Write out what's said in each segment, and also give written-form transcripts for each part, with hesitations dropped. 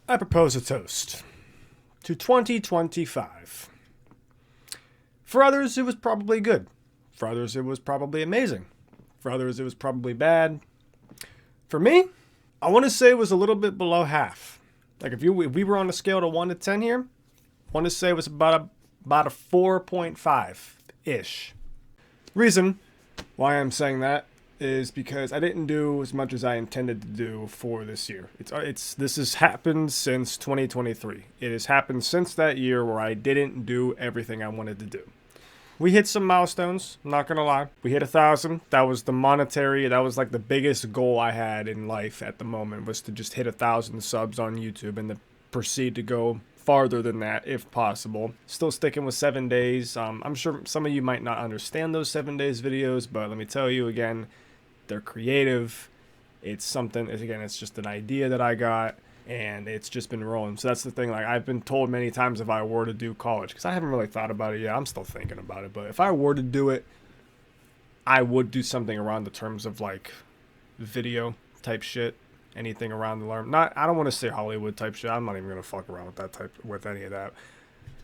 I propose a toast to 2025. For others, it was probably good. For others, it was probably amazing. For others, it was probably bad. For me, I want to say it was a little bit below half. Like if we were on a scale to 1 to 10 here, I want to say it was about a 4.5 ish. Reason why I'm saying that is because I didn't do as much as I intended to do for this year. This has happened since 2023. It has happened since that year where I didn't do everything I wanted to do. We hit some milestones, I'm not gonna lie. We hit 1,000. That was that was like the biggest goal I had in life at the moment, was to just hit 1,000 subs on YouTube and to proceed to go farther than that if possible. Still sticking with 7 days. I'm sure some of you might not understand those 7 days videos, but let me tell you again, they're creative. It's something, again, it's just an idea that I got, and it's just been rolling. So that's the thing. Like, I've been told many times if I were to do college, because I haven't really thought about it yet. I'm still thinking about it. But if I were to do it, I would do something around the terms of like video type shit. Anything around the learn. I don't want to say Hollywood type shit. I'm not even gonna fuck around with any of that.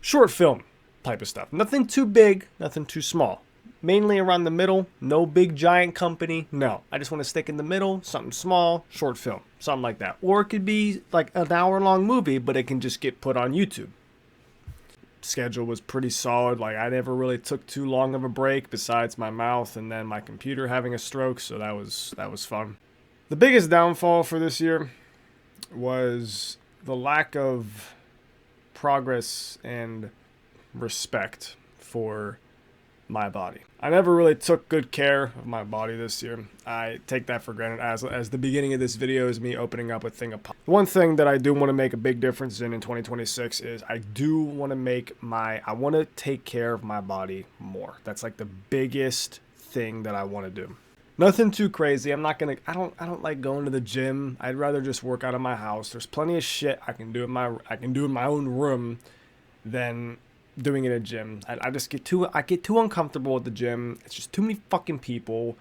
Short film type of stuff. Nothing too big, nothing too small. Mainly around the middle. No big giant company. No, I just want to stick in the middle. Something small, short film, something like that. Or it could be like an hour-long movie, but it can just get put on YouTube. Schedule was pretty solid. Like, I never really took too long of a break besides my mouth and then my computer having a stroke. So that was fun. The biggest downfall for this year was the lack of progress and respect for my body. I never really took good care of my body this year. I take that for granted, as the beginning of this video is me opening up a thing of one thing that I do want to make a big difference in 2026 is I want to take care of my body more. That's like the biggest thing that I want to do. Nothing too crazy. I don't like going to the gym. I'd rather just work out of my house. There's plenty of shit I can do in my own room than doing it in a gym. I get too uncomfortable at the gym. It's just too many fucking people.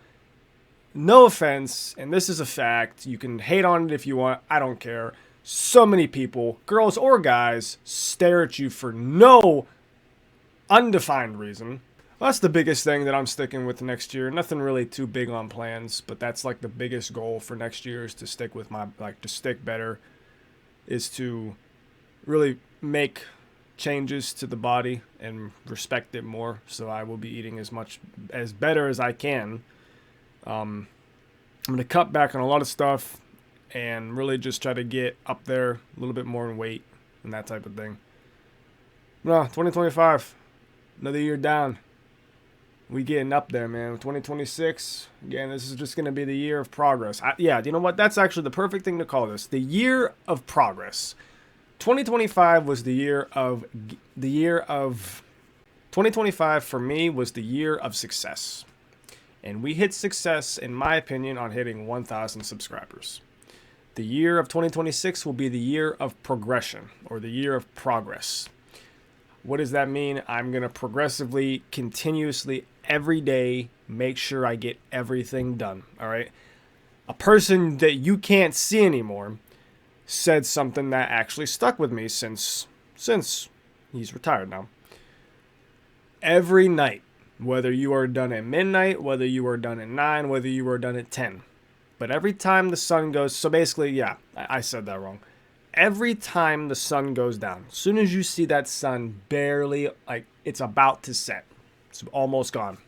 No offense, and this is a fact. You can hate on it if you want. I don't care. So many people, girls or guys, stare at you for no undefined reason. Well, that's the biggest thing that I'm sticking with next year. Nothing really too big on plans, but that's like the biggest goal for next year is to stick with to stick better, is to really make changes to the body and respect it more. So I will be eating as better as I can. I'm going to cut back on a lot of stuff and really just try to get up there a little bit more in weight and that type of thing. No, 2025, another year down. We getting up there, man. 2026, again, this is just going to be the year of progress. You know what? That's actually the perfect thing to call this. The year of progress. 2025 was the year of 2025 for me was the year of success. And we hit success, in my opinion, on hitting 1,000 subscribers. The year of 2026 will be the year of progression, or the year of progress. What does that mean? I'm going to progressively, continuously, every day, make sure I get everything done. All right. A person that you can't see anymore said something that actually stuck with me since he's retired now. Every night, whether you are done at midnight, whether you are done at 9, whether you are done at 10, but every time the sun goes, so basically, yeah, I said that wrong. Every time the sun goes down, as soon as you see that sun barely, like it's about to set, it's almost gone,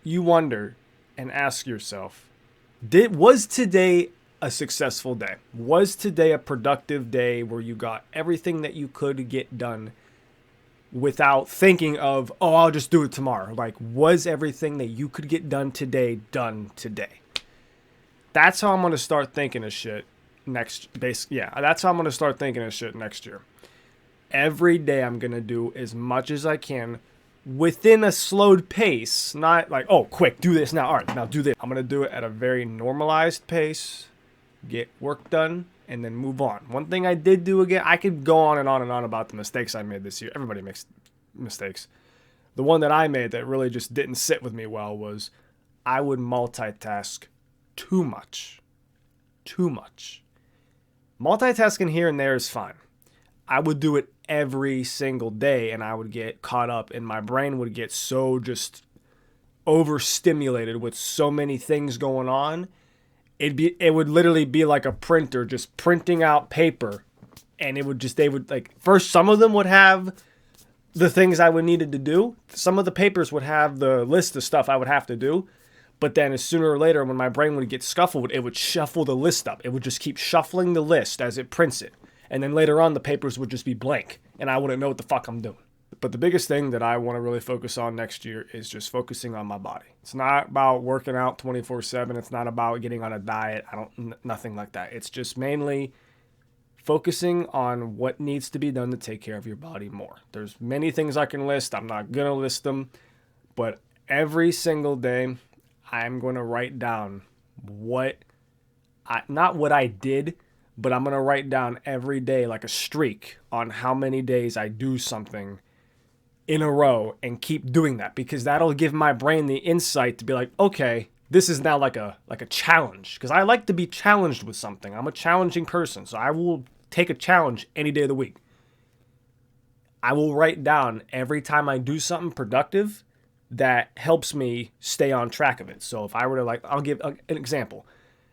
you wonder and ask yourself, was today a successful day? Was today a productive day where you got everything that you could get done without thinking of, oh, I'll just do it tomorrow? Like, was everything that you could get done today done today? That's how I'm going to start thinking of shit that's how I'm going to start thinking of shit next year. Every day I'm going to do as much as I can within a slowed pace, not like, oh, quick, do this now. All right, now do this. I'm going to do it at a very normalized pace, get work done, and then move on. One thing I did do again, I could go on and on and on about the mistakes I made this year. Everybody makes mistakes. The one that I made that really just didn't sit with me well was I would multitask too much. Multitasking here and there is fine. I would do it every single day and I would get caught up and my brain would get so just overstimulated with so many things going on. It would literally be like a printer just printing out paper, and they would like, first some of them would have the things I would needed to do. Some of the papers would have the list of stuff I would have to do. But then as sooner or later when my brain would get scuffled, it would shuffle the list up. It would just keep shuffling the list as it prints it. And then later on the papers would just be blank and I wouldn't know what the fuck I'm doing. But the biggest thing that I want to really focus on next year is just focusing on my body. It's not about working out 24/7. It's not about getting on a diet. Nothing like that. It's just mainly focusing on what needs to be done to take care of your body more. There's many things I can list. I'm not going to list them. But every single day, I'm going to write down not what I did, but I'm going to write down every day like a streak on how many days I do something in a row and keep doing that, because that'll give my brain the insight to be like, okay, this is now like a challenge, because I like to be challenged with something. I'm a challenging person, so I will take a challenge any day of the week. I will write down every time I do something productive that helps me stay on track of it. So if I were to I'll give an example,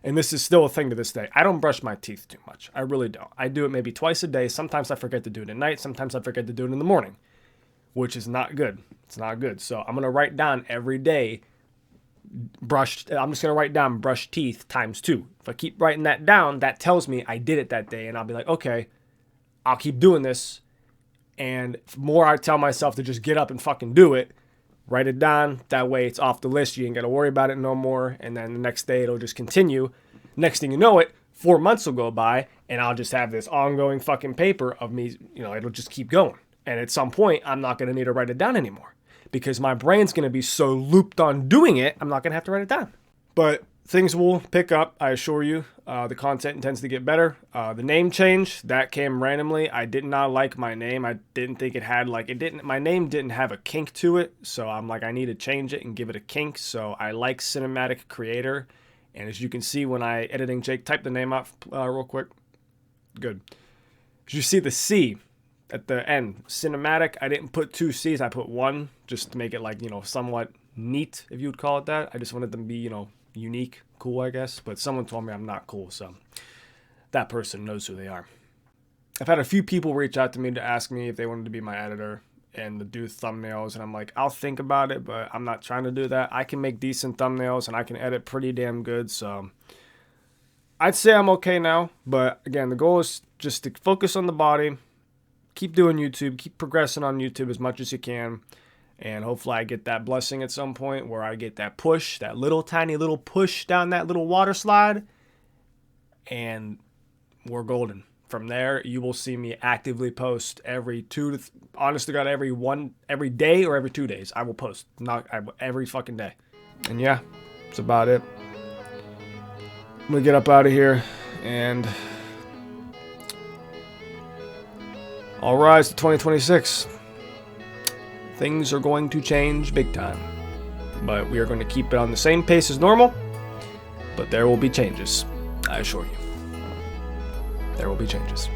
and this is still a thing to this day. I don't brush my teeth too much. I really don't. I do it maybe twice a day. Sometimes I forget to do it at night. Sometimes I forget to do it in the morning, which is not good. It's not good. So I'm going to write down every day, I'm just going to write down brush teeth times 2. If I keep writing that down, that tells me I did it that day. And I'll be like, okay, I'll keep doing this. And the more I tell myself to just get up and fucking do it, write it down. That way it's off the list. You ain't got to worry about it no more. And then the next day it'll just continue. Next thing you know it, 4 months will go by and I'll just have this ongoing fucking paper of me, it'll just keep going. And at some point, I'm not going to need to write it down anymore because my brain's going to be so looped on doing it, I'm not going to have to write it down. But things will pick up, I assure you. The content tends to get better. The name change, that came randomly. I did not like my name. I didn't think it had my name didn't have a kink to it. So I'm like, I need to change it and give it a kink. So I like Cinematic Creator. And as you can see when I editing Jake, type the name out real quick. Good. As you see the C at the end, Cinematic, I didn't put 2 C's, I put 1 just to make it somewhat neat, if you would call it that. I just wanted them to be, unique, cool, I guess. But someone told me I'm not cool, so that person knows who they are. I've had a few people reach out to me to ask me if they wanted to be my editor and to do thumbnails, and I'm like, I'll think about it, but I'm not trying to do that. I can make decent thumbnails and I can edit pretty damn good, so I'd say I'm okay now. But again, the goal is just to focus on the body, keep doing YouTube, keep progressing on YouTube as much as you can, and hopefully I get that blessing at some point where I get that push, that little tiny little push down that little water slide, and we're golden. From there, you will see me actively post every day or every 2 days. I will post, every fucking day. And yeah, that's about it. I'm gonna get up out of here and all rise to 2026. Things are going to change big time, but we are going to keep it on the same pace as normal, but there will be changes. I assure you. There will be changes.